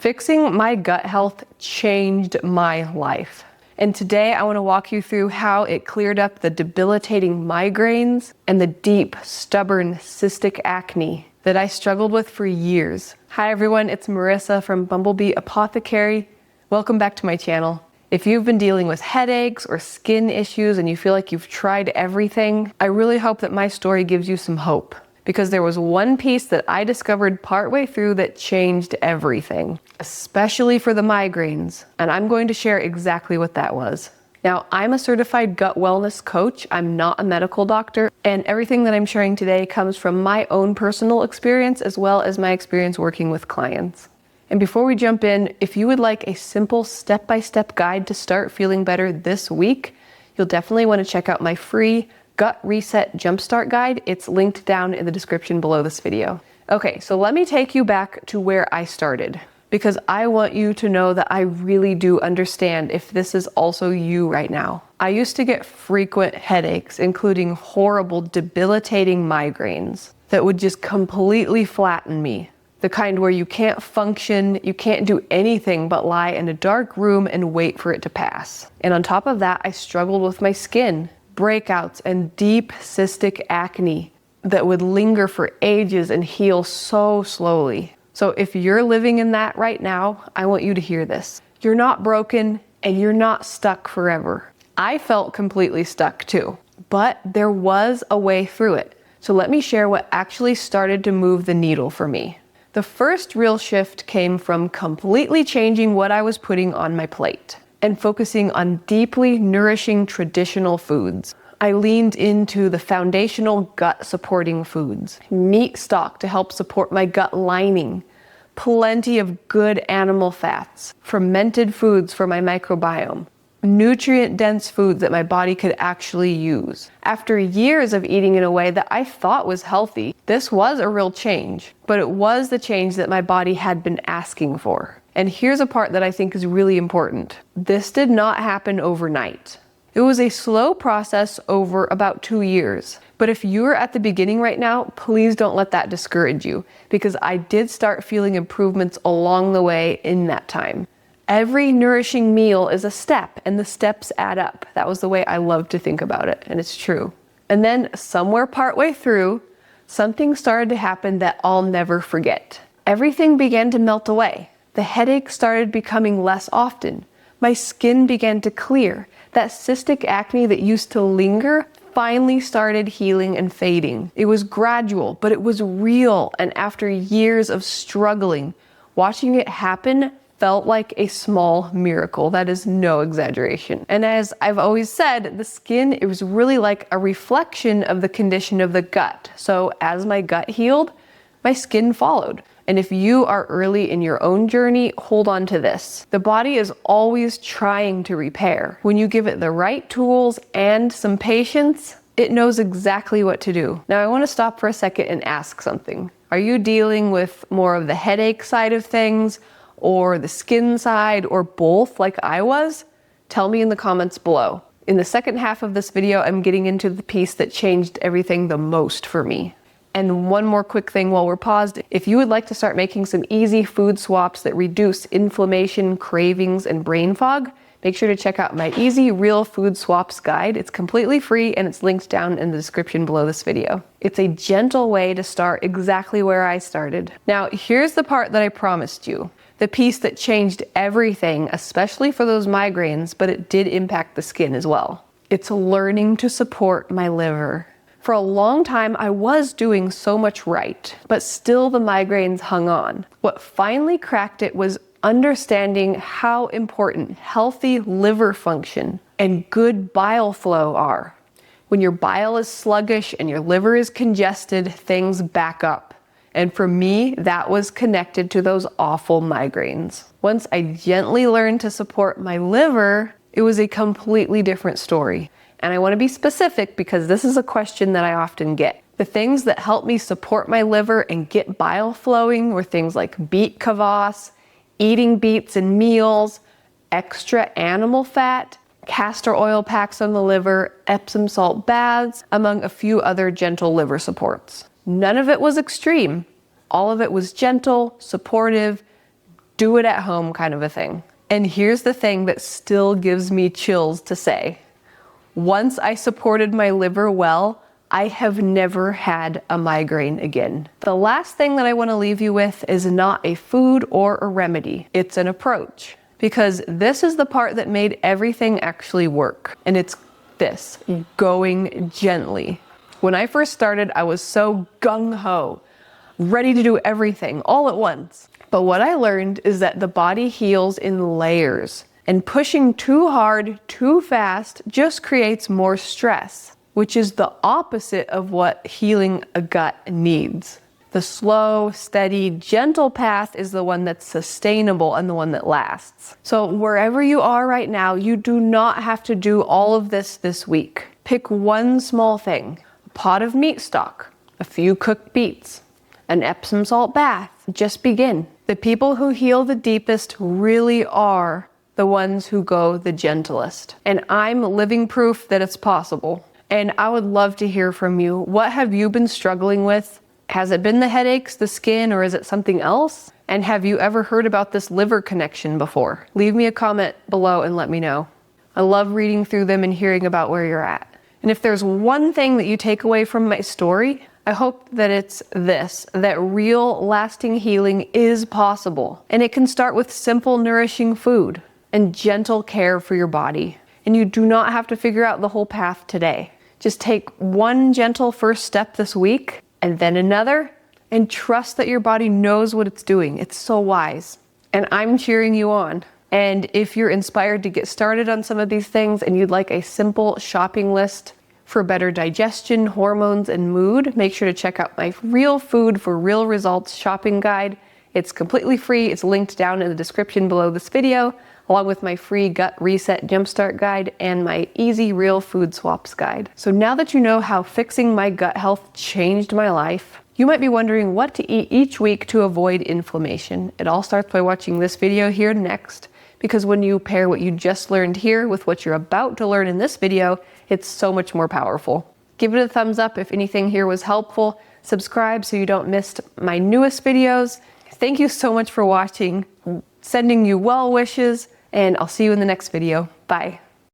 Fixing my gut health changed my life. And today I want to walk you through how it cleared up the debilitating migraines and the deep, stubborn cystic acne that I struggled with for years. Hi everyone, it's Marisa from Bumblebee Apothecary. Welcome back to my channel. If you've been dealing with headaches or skin issues and you feel like you've tried everything, I really hope that my story gives you some hope. Because there was one piece that I discovered partway through that changed everything, especially for the migraines, and I'm going to share exactly what that was. Now, I'm a certified gut wellness coach. I'm not a medical doctor, and everything that I'm sharing today comes from my own personal experience as well as my experience working with clients. And before we jump in, if you would like a simple step-by-step guide to start feeling better this week, you'll definitely want to check out my free Gut Reset Jumpstart Guide. It's linked down in the description below this video. Okay, so let me take you back to where I started, because I want you to know that I really do understand if this is also you right now. I used to get frequent headaches, including horrible, debilitating migraines that would just completely flatten me. The kind where you can't function, you can't do anything but lie in a dark room and wait for it to pass. And on top of that, I struggled with my skin. Breakouts and deep cystic acne that would linger for ages and heal so slowly. So if you're living in that right now, I want you to hear this. You're not broken and you're not stuck forever. I felt completely stuck too, but there was a way through it. So let me share what actually started to move the needle for me. The first real shift came from completely changing what I was putting on my plate and focusing on deeply nourishing traditional foods. I leaned into the foundational gut-supporting foods. Meat stock to help support my gut lining. Plenty of good animal fats. Fermented foods for my microbiome. Nutrient-dense foods that my body could actually use. After years of eating in a way that I thought was healthy, this was a real change, but it was the change that my body had been asking for. And here's a part that I think is really important. This did not happen overnight. It was a slow process over about 2 years. But if you're at the beginning right now, please don't let that discourage you, because I did start feeling improvements along the way in that time. Every nourishing meal is a step, and the steps add up. That was the way I love to think about it, and it's true. And then somewhere partway through, something started to happen that I'll never forget. Everything began to melt away. The headache started becoming less often. My skin began to clear. That cystic acne that used to linger finally started healing and fading. It was gradual, but it was real. And after years of struggling, watching it happen felt like a small miracle. That is no exaggeration. And as I've always said, the skin, it was really like a reflection of the condition of the gut. So as my gut healed, my skin followed. And if you are early in your own journey, hold on to this. The body is always trying to repair. When you give it the right tools and some patience, it knows exactly what to do. Now I want to stop for a second and ask something. Are you dealing with more of the headache side of things, or the skin side, or both like I was? Tell me in the comments below. In the second half of this video, I'm getting into the piece that changed everything the most for me. And one more quick thing while we're paused. If you would like to start making some easy food swaps that reduce inflammation, cravings, and brain fog, make sure to check out my Easy Real Food Swaps guide. It's completely free and it's linked down in the description below this video. It's a gentle way to start exactly where I started. Now, here's the part that I promised you. The piece that changed everything, especially for those migraines, but it did impact the skin as well. It's learning to support my liver. For a long time, I was doing so much right, but still the migraines hung on. What finally cracked it was understanding how important healthy liver function and good bile flow are. When your bile is sluggish and your liver is congested, things back up. And for me, that was connected to those awful migraines. Once I gently learned to support my liver, it was a completely different story. And I want to be specific because this is a question that I often get. The things that help me support my liver and get bile flowing were things like beet kvass, eating beets in meals, extra animal fat, castor oil packs on the liver, Epsom salt baths, among a few other gentle liver supports. None of it was extreme. All of it was gentle, supportive, do it at home kind of a thing. And here's the thing that still gives me chills to say. Once I supported my liver well, I have never had a migraine again. The last thing that I want to leave you with is not a food or a remedy. It's an approach. Because this is the part that made everything actually work. And it's this, going gently. When I first started, I was so gung-ho, ready to do everything all at once. But what I learned is that the body heals in layers, and pushing too hard, too fast, just creates more stress, which is the opposite of what healing a gut needs. The slow, steady, gentle path is the one that's sustainable and the one that lasts. So wherever you are right now, you do not have to do all of this week. Pick one small thing. Pot of meat stock, a few cooked beets, an Epsom salt bath. Just begin. The people who heal the deepest really are the ones who go the gentlest. And I'm living proof that it's possible. And I would love to hear from you. What have you been struggling with? Has it been the headaches, the skin, or is it something else? And have you ever heard about this liver connection before? Leave me a comment below and let me know. I love reading through them and hearing about where you're at. And if there's one thing that you take away from my story, I hope that it's this, that real lasting healing is possible. And it can start with simple, nourishing food and gentle care for your body. And you do not have to figure out the whole path today. Just take one gentle first step this week, and then another, and trust that your body knows what it's doing. It's so wise. And I'm cheering you on. And if you're inspired to get started on some of these things and you'd like a simple shopping list for better digestion, hormones, and mood, make sure to check out my Real Food for Real Results shopping guide. It's completely free. It's linked down in the description below this video, along with my free Gut Reset Jumpstart guide and my easy real food swaps guide. So now that you know how fixing my gut health changed my life, you might be wondering what to eat each week to avoid inflammation. It all starts by watching this video here next, because when you pair what you just learned here with what you're about to learn in this video, it's so much more powerful. Give it a thumbs up if anything here was helpful. Subscribe so you don't miss my newest videos. Thank you so much for watching. Sending you well wishes, and I'll see you in the next video. Bye.